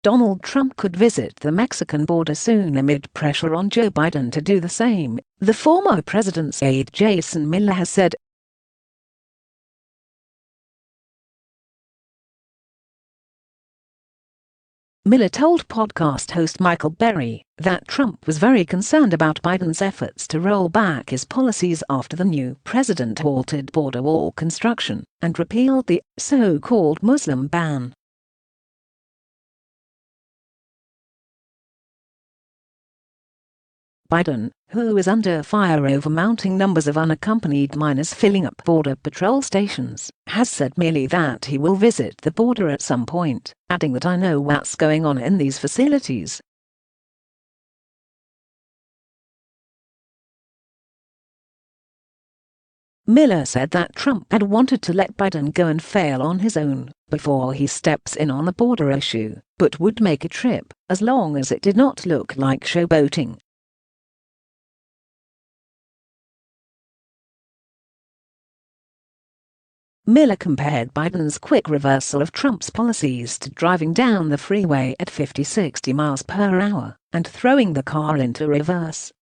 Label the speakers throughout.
Speaker 1: Donald Trump could visit the Mexican border soon amid pressure on Joe Biden to do the same, the former president's aide Miller has said. Miller told podcast host Michael Berry that Trump was very concerned about Biden's efforts to roll back his policies after the new president halted border wall construction and repealed the so-called Muslim ban. Biden, who is under fire over mounting numbers of unaccompanied minors filling up border patrol stations, has said merely that he will visit the border at some point, adding that "I know what's going on in these facilities." Miller said that Trump had wanted to let Biden go and fail on his own before he steps in on the border issue, but would make a trip as long as it did not look like showboating. Miller compared Biden's quick reversal of Trump's policies to driving down the freeway at 50-60 miles per hour and throwing the car into reverse.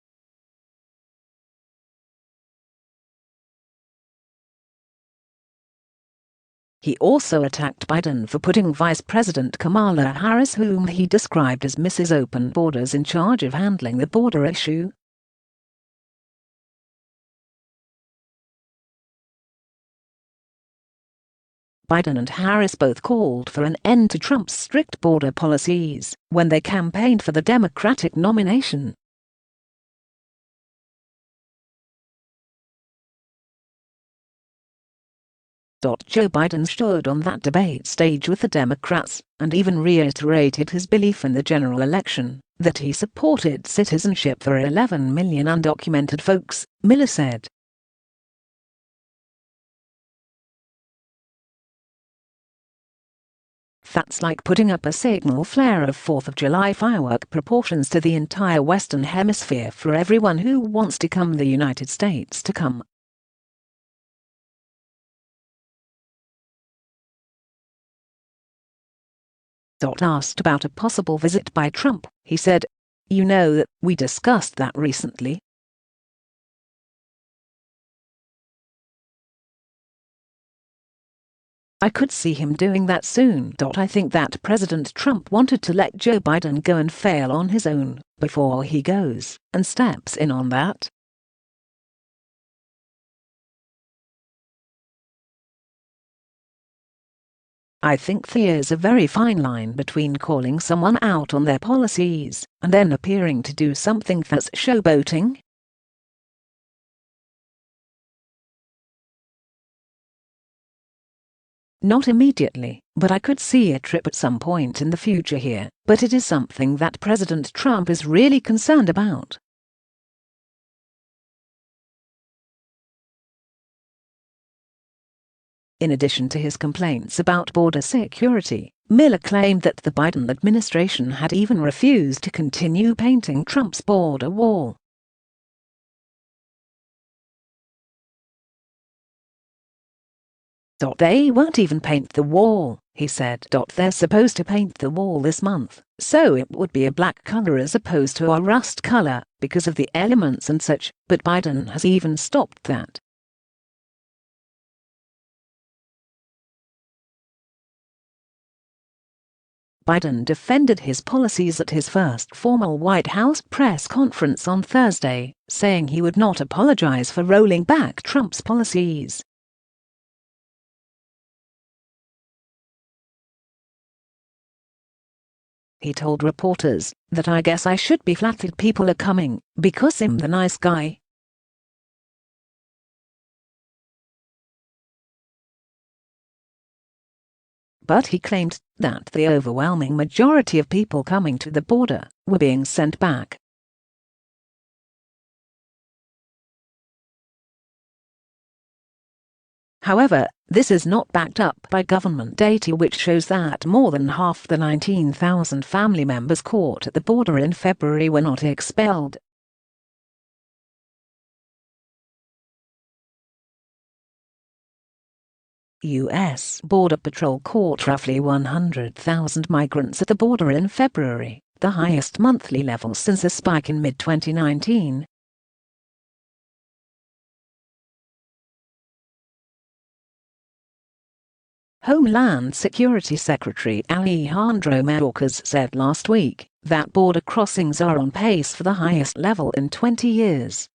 Speaker 1: He also attacked Biden for putting Vice President Kamala Harris, whom he described as Mrs. Open Borders, in charge of handling the border issue. Biden and Harris both called for an end to Trump's strict border policies when they campaigned for the Democratic nomination. Joe Biden stood on that debate stage with the Democrats and even reiterated his belief in the general election that he supported citizenship for 11 million undocumented folks, Miller said. That's like putting up a signal flare of 4th of July firework proportions to the entire Western Hemisphere for everyone who wants to come the United States to come. Asked about a possible visit by Trump, he said, "You know that we discussed that recently." I could see him doing that soon. I think that President Trump wanted to let Joe Biden go and fail on his own before he goes and steps in on that. I think there's a very fine line between calling someone out on their policies and then appearing to do something that's showboating. Not immediately, but I could see a trip at some point in the future here, but it is something that President Trump is really concerned about. In addition to his complaints about border security, Miller claimed that the Biden administration had even refused to continue painting Trump's border wall. They won't even paint the wall, he said. They're supposed to paint the wall this month, so it would be a black color as opposed to a rust color because of the elements and such, but Biden has even stopped that. Biden defended his policies at his first formal White House press conference on Thursday, saying he would not apologize for rolling back Trump's policies. He told reporters that "I guess I should be flattered people are coming, because I'm the nice guy." But he claimed that the overwhelming majority of people coming to the border were being sent back. However, this is not backed up by government data, which shows that more than half the 19,000 family members caught at the border in February were not expelled. U.S. Border Patrol caught roughly 100,000 migrants at the border in February, the highest monthly level since a spike in mid-2019. Homeland Security Secretary Alejandro Mayorkas said last week that border crossings are on pace for the highest level in 20 years.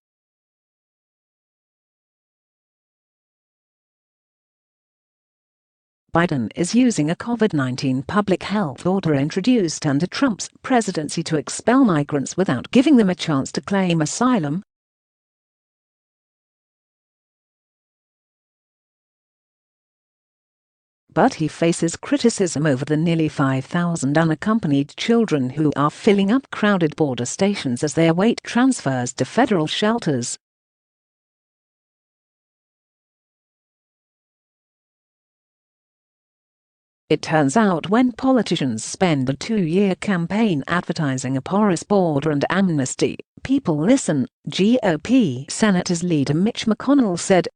Speaker 1: Biden is using a COVID-19 public health order introduced under Trump's presidency to expel migrants without giving them a chance to claim asylum. But he faces criticism over the nearly 5,000 unaccompanied children who are filling up crowded border stations as they await transfers to federal shelters. It turns out when politicians spend a 2-year campaign advertising a porous border and amnesty, people listen, GOP Senators leader Mitch McConnell said.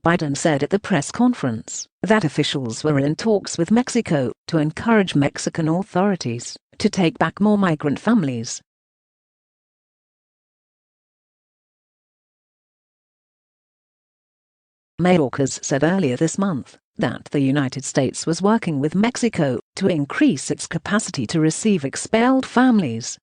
Speaker 1: Biden said at the press conference that officials were in talks with Mexico to encourage Mexican authorities to take back more migrant families. Mayorkas said earlier this month that the United States was working with Mexico to increase its capacity to receive expelled families.